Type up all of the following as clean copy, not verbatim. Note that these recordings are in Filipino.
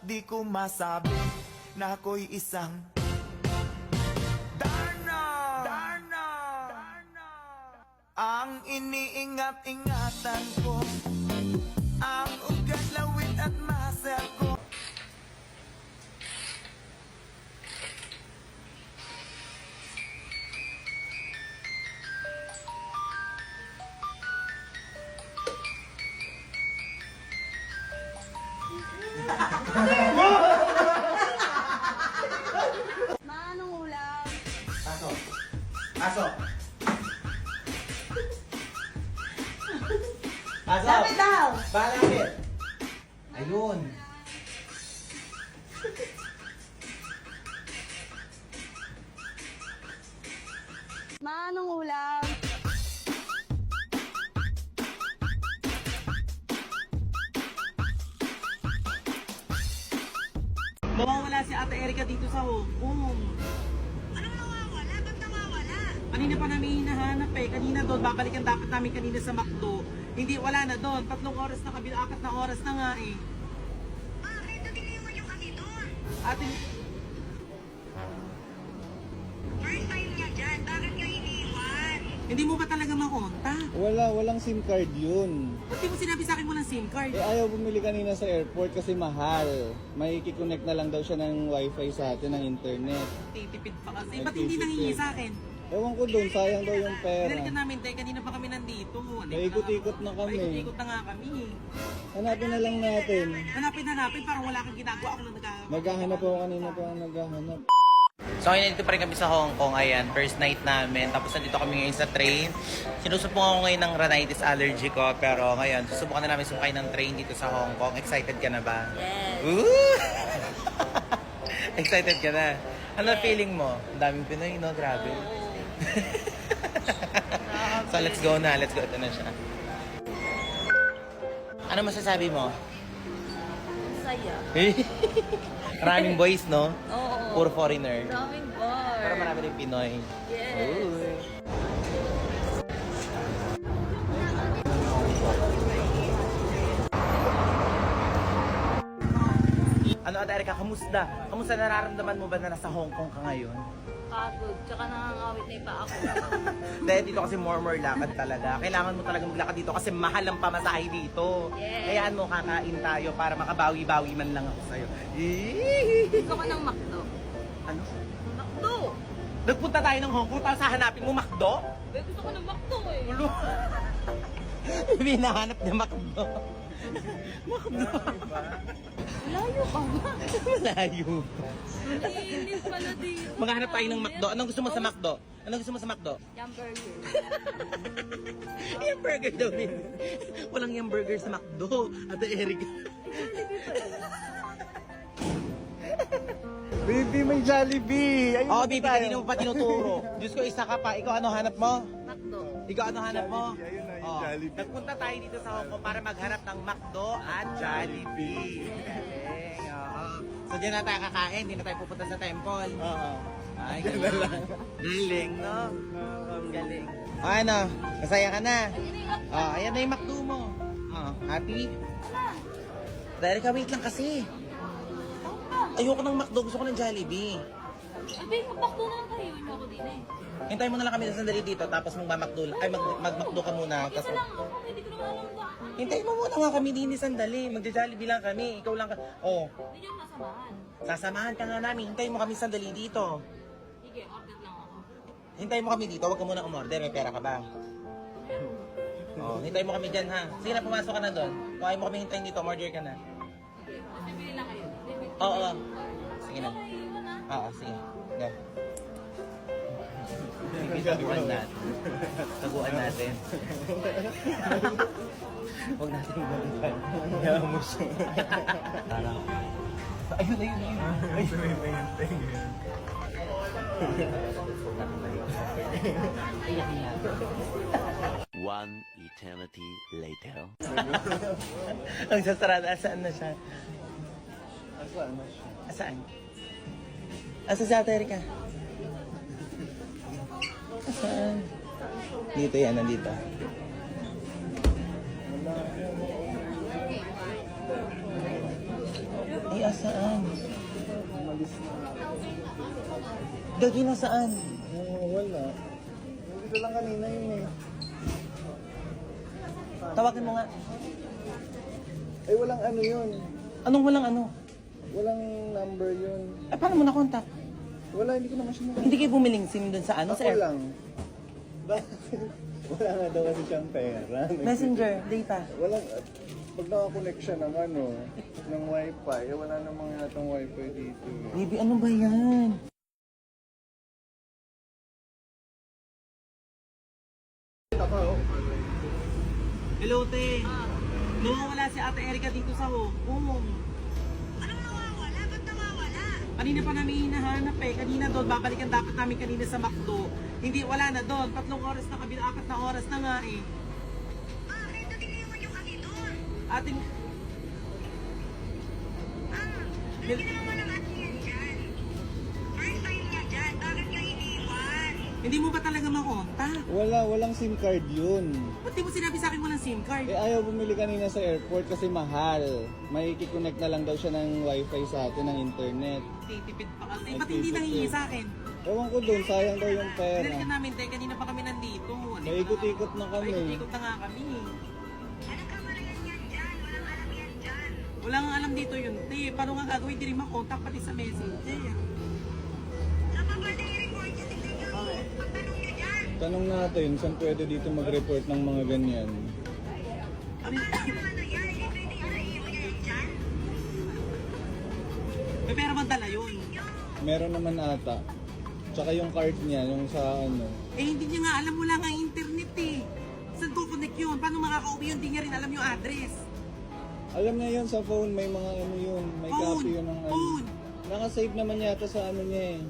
di ko masabi na ako'y isang Darna. Ang iniingat-ingatan ko, ang ugat, lawit at muscle ko. Anong ulam? Aso. Aso. Aso. Lapit daw! Balapit. Ayun. Anong ulam? Mawawala si Ate Erika dito sa Hong Kong. Anong nawawala? Ba't nawawala? Kanina pa namin hinahanap eh. Kanina doon, babalikan dapat namin kanina sa McDo. Hindi, wala na doon. 3 oras na kabila, 4 na oras na nga eh. Bakit? Naginiwan yung kami doon. Ate, First time niya dyan. Bakit ka iniwan? hindi mo ba talaga makonta? Walang SIM card yun. Ba't di mo sinabi sa akin walang SIM card? Eh ayaw bumili kanina sa airport kasi mahal. May kikonnect na lang daw siya ng wifi sa atin, ng internet. Titipid pa kasi. Ba't hindi nangingi sa akin? Ewan ko doon, sayang daw yung pera. Binalikan namin tayo, kanina pa kami nandito. Paikot-ikot na kami. Paikot-ikot na nga kami. Hanapin na lang natin. Hanapin, parang wala kang ginagawa. Ako lang nagkakaroon. Naghahanap ako kanina pa naghahanap. So ngayon dito pa rin kami sa Hong Kong, ayan, first night namin. Tapos nandito kami ngayon sa train. Sinusubukan ako ngayon ng rhinitis allergy ko. Pero ngayon, susubukan na namin sumakay ng train dito sa Hong Kong. Excited ka na ba? Yes. Woo! Excited ka na? Ano feeling mo? Ang daming Pinoy, no? Grabe. So let's go na, let's go. Ito na siya. Ano masasabi mo? Saya. Maraming boys, no? Oo. Puro foreigner. Daming bar. Pero marami rin Pinoy. Yes. Uy. Ano, Ate Erika, kamusta? Kamusta nararamdaman mo ba na nasa Hong Kong ka ngayon? Pagod. Tsaka nangangawit na iba ako. Dahil dito kasi more lakad talaga. Kailangan mo talaga maglakad dito kasi mahal ang pamasahe dito. Yes. Hayaan mo, kakain tayo para makabawi-bawi man lang ako sa'yo. Gusto ko ng McDo. Ano? McDo! Nagpunta tayo ng Hong Kong tapos hahanapin mo McDo? Gusto ko ng McDo eh. Ulo. May nahanap na McDo. McDo. Layo pa nga. Malayo. Mainit pala dito. Maghanap tayo ng McDo. Anong gusto mo sa McDo? Anong gusto mo sa McDo? Yum burger. Yung burger daw rin. Walang yung burger sa McDo. Ate Erika. Baby, may Jollibee! Ayun Oh, na baby, tayo. kanina mo pa tinuturo. Diyos ko, isa ka pa. Ikaw ano hanap mo? McDo. Ikaw ano hanap mo? Jollibee. Ayun na yung Oh, Jollibee. nagpunta tayo dito sa Hong Kong para maghanap ng McDo at Jollibee. Galing, oo. So, diyan na tayo kakain. Hindi na tayo pupunta sa temple. Oo. Ay, galing. Galing, no? Ang galing. O, ano? Masaya ka na? Oh, ayan na yung McDo mo. Oh, happy? Dahil ka, wait lang kasi. Ayoko ng McDo, gusto ko ng Jollibee. Sabi, mag-McDo na lang tayo. Hindi ako din eh. Hintayin mo na lang kami sa sandali dito, tapos mag-McDo ka muna. Isa Tapos, lang ako. Hindi ko naman alam daan. hintayin mo muna nga kami din sandali. Magja-Jollibee lang kami. Ikaw lang ka. Oh, Hindi nyo nasamahan. sasamahan ka nga namin. Hintayin mo kami sandali dito. Sige, order lang ako. Hintayin mo kami dito. Huwag ka muna umorder. May pera ka ba? Oh, hintayin mo kami dyan, ha? Sige na, pumasok ka na doon. Kung ayaw mo kami hintayin dito, umorder ka na. Sige, kasi bili lang kayo. Oo. Sige na. Okay, iwan na. Oo, sige. Go. Taguan natin. Taguan natin. Huwag natin ibalikan. Hayaan mo siya. Ayun, ayun, ayun. Ayun. One eternity later. Ang sasarada, asaan na siya? Asaan na siya? Asaan? Asa si Ate Erika? Asaan? Dito yan, nandito. Ay, asaan? Umalis na. Gagi na saan? Wala. Dito lang kanina yun eh. Tawagan mo nga. Ay, walang ano yun. Anong walang ano? Walang number yun. Eh, paano mo na-contact? Wala, hindi ko naman siya naman. Hindi kayo bumiling SIM dun sa ano? Sa Ako air? lang. Bakit? Wala nga daw kasi siyang pera. Messenger, data. Walang, pag nakakonect siya ng ano, ng wifi, eh, wala namang yatang wifi dito. Baby, ano ba yan? Hello, te. Nawawala si Ate Erika dito sa Hong Kong. Anong nawawala? Ba't nawawala? Kanina pa namin hinahanap eh. Kanina doon, babalikan dapat namin kanina sa McDo. Hindi, wala na doon. 3 oras na kabila, 4 na oras na nga eh. Bakit? Ba't iniwan niyo kami doon? Ating... Hindi naman walang admin dyan. First time niya dyan. Bakit ka iniwan? Hindi mo ba talaga makontak? Walang SIM card yun. Ba't di mo sinabi sa akin walang SIM card? Eh, ayaw bumili kanina sa airport kasi mahal. May kikonnect na lang daw siya ng wifi sa atin, ng internet. Titipid pa kasi. Ba't hindi nangingi sa akin? Ewan ko doon, sayang daw yung pera. Binalikan namin, te. Kanina pa kami nandito. Ano May ikot-ikot na kami. Ikot na nga kami. Anong kamalayan yan dyan? Walang alam yan dyan. Wala nga alam dito yun, te. Paano nga gagawin? Hindi rin makontak pati sa messenger. Sa papal na i-report niyo, tignan niyo. Pagtanong niyo dyan. Tanong natin, saan pwede dito mag-report ng mga ganyan? Ano yun? Ano yan? Hindi pwede yan. Iiwan niya yan dyan. May pera man dala yun. Meron naman ata. Tsaka yung card niya, yung sa ano. Eh, hindi niya nga alam, wala nga internet eh. Saan ko connect yun? Paano makaka-uwi yun? Hindi niya rin alam yung address. Alam niya yun sa phone, may mga ano yun. May Phone! copy yun ng ano. Phone! Nakasave naman yata sa ano niya eh.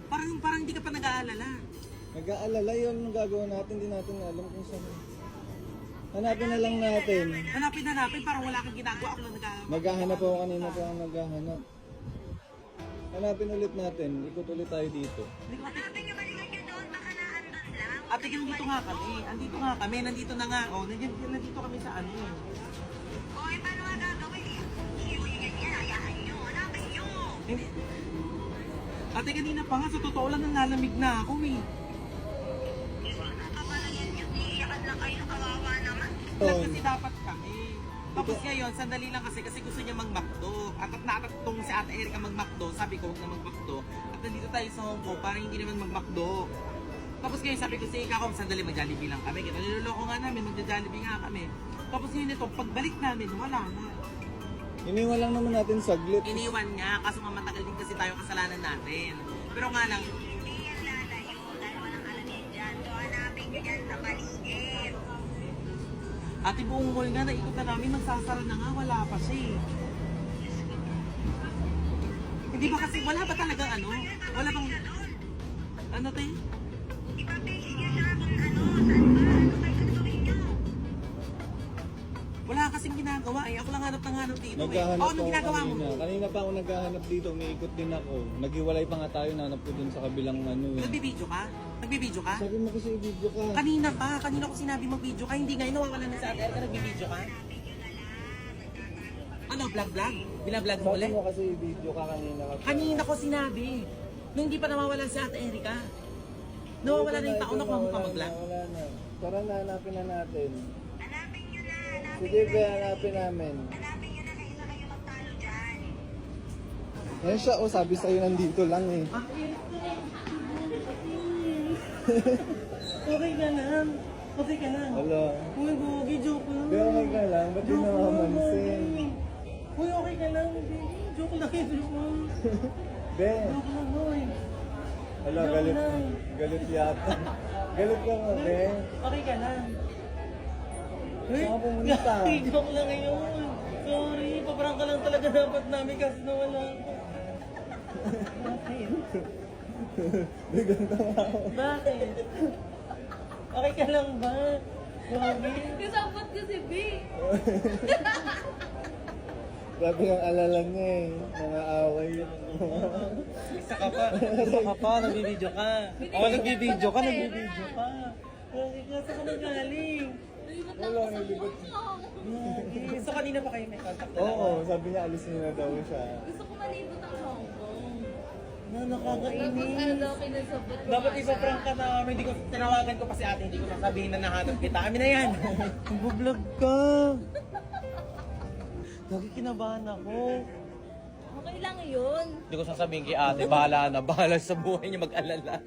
Parang hindi ka pa nag-aalala. Nag-aalala yun, ang gagawin natin, di natin alam kung saan. Hanapin na lang natin. Hanapin, parang wala kang ginagawa. Ako lang nag-aalala. Naghahanap ako kanina pa ako naghahanap. Hanapin ulit natin, ikot ulit tayo dito. Hanapin niyo, balikan niyo doon. Baka naandun lang. Ate, nandito nga kami. Andito nga kami. Nandito na nga. Oh, nandito kami sa ano eh. O, eh, paano nga gagawin? Iiwan niyo yan yan. Hayaan niyo. Hanapin niyo. Hindi. Ate, kanina pa nga. Sa totoo lang nalamig na ako eh. Kamalayan niyo. Iiyakan lang kayo. Kawawa naman. Lang kasi dapat kami. Tapos ngayon, sandali lang kasi gusto niya mag-McDo. At natatong si Ate Erika mag-McDo. Sabi ko, huwag na mag-McDo. At nandito tayo sa Hong Kong para hindi naman mag-McDo. Tapos ngayon sabi ko sa ikaw, sandali mag-Jollibee lang kami. Kita niloloko nga namin, mag-Jollibee nga kami. Tapos ngayon ito, pagbalik namin, wala na. Iniwan lang naman natin saglit. Iniwan nga, kaso nga matagal din kasi tayo kasalanan natin. Pero nga lang, Hindi yan lalayo. Dahil walang alam yan dyan. So, hanapin niyo dyan sa paligid. ate buong mall nga, naikot na namin, magsasara na nga, wala pa siya eh. Hindi ba kasi, wala ba talagang ano? Wala bang, ano te? Ipapigil niyo siya kung ano, saan ba, ano kayo gagawin niyo. Wala kasing ginagawa eh. Ako lang hanap ng hanap dito eh. Naghahanap Oh, anong ako ginagawa mo? kanina. Kanina pa ako naghahanap dito, umiikot din ako. Naghiwalay pa nga tayo, nanap ko dun sa kabilang ano eh. Nagbibideo ka? Nagbibideo ka? Sabi mo kasi i-video ka. Kanina ko sinabi mag-video ka. Hindi ngayon, nawawala na sa ate. Ka nagbibideo ka? Ano, vlog? Binablog mo Sabi ulit? mo kasi i-video ka kanina. Kanina ko sinabi. Nung hindi pa nawawala si ate Erika. Nawawala na yung tao na kung ka mag-vlog. Wala na. Tara na, hanapin na natin. Hanapin niyo na, hanapin Sige, be, hanapin namin. Hanapin niyo na kayo kayo magtalo dyan. Yan siya, oh, sabi sa'yo nandito lang eh. Okay ka lang. Okay ka lang. Hello. Uy, gogi, joke lang. Be, okay ka lang? Ba't di namamansin? Uy, okay ka lang. Joke lang, joke lang. Be, Joke lang, boy. hala, Joke galit. lang. Galit yata. Galit ka nga, be. Okay ka lang. Uy, Saan ka pumunta? joke lang ngayon. Sorry, paparang ka lang talaga dapat namin kasi nawala ako. Bakit? Bigyan ka nga ako. Bakit? Okay ka lang ba? Grabe. Kasabot kasi, B. Grabe ang alala niya eh. Mga away yun. Isa ka pa, nagbibideo ka. Oh, nagbibideo ka. Bakit ka? Saan ka nagaling? Wala, nalibot. So kanina pa kayo may contact Oo, sabi niya alis niya na daw siya. Gusto ko malibot ang Hong Kong. Nakakainis. Ano daw pinasabot ko Dapat nga ipa-prank ka na. Hindi ko, tinawagan ko pa si ate, hindi ko sasabihin na nahanap kita. Kami na yan. Nag-vlog ka. Lagi kinabahan ako. Okay lang yun. Hindi ko sasabihin kay ate, bahala na. Bahala sa buhay niya mag-alala.